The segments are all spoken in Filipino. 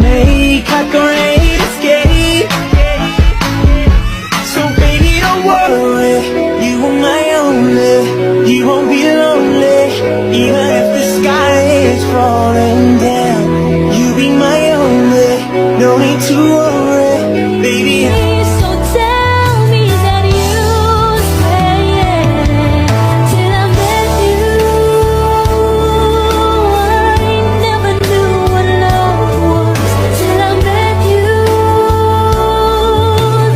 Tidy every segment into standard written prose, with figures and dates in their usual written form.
make a great escape. So baby, don't worry, you are my only. You won't be lonely, even if the sky is falling down. You be my only, no need to worry, baby. So tell me that you'll stay till I met you. I never knew what love was till I met you.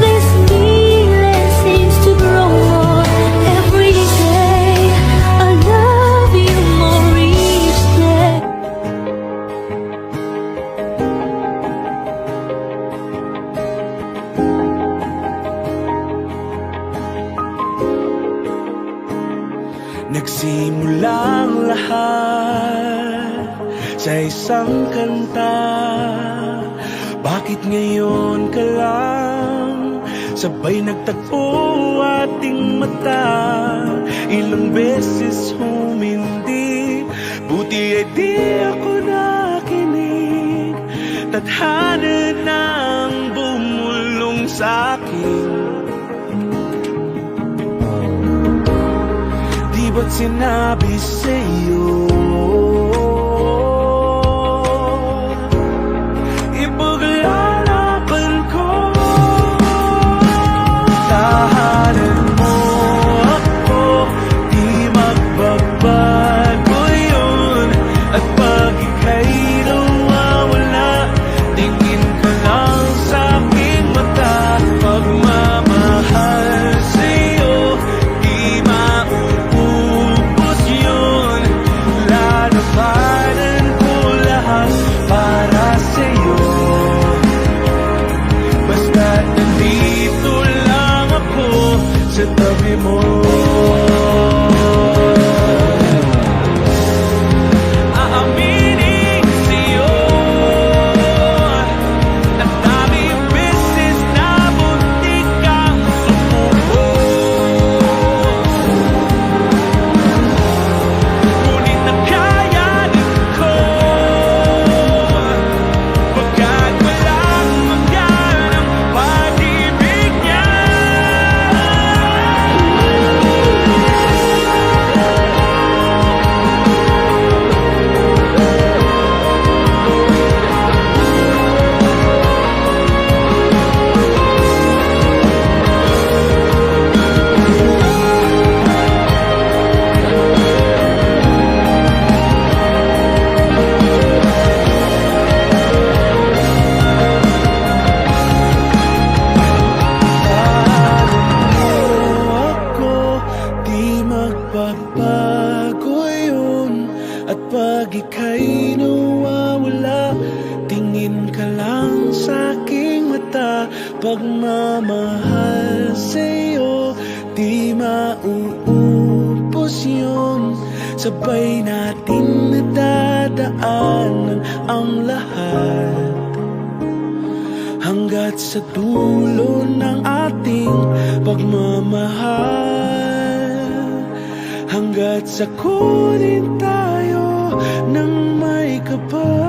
This feeling seems to grow more every day. I love you more each day. Nagsimula ang lahat sa isang kanta. Bakit ngayon ka lang sabay nagtagpo ating mata? Ilang beses humindi, buti ay di ako nakinig. Tadhana nang bumulong sa'kin. Di ba't sinabi sa'yo ipaglalaban ko? Tahanan mo ako, di magbabago yun. At pag ika'y nawawala, tingin ka lang sa aking mata. Pagmamahal sa'yo, di mauubos yun. Lalabanan ko lahat para sa'yo. Basta't nandito lang ako sa tabi mo. Aaminin sa'yo, ang daming beses na muntik kang sumuko. Ngunit nakayanin ko, pagkat walang hanggan ang pag-ibig niya. Ako, di magbabago yun. At pag ika'y nawawala, tingin ka lang sa aking mata. Pagmamahal sa'yo, di mauubos yun. Sabay natin nadadaanan ang lahat hanggat sa dulo ng ating pagmamahal. Hanggat sa kunin tayo ng may kapal.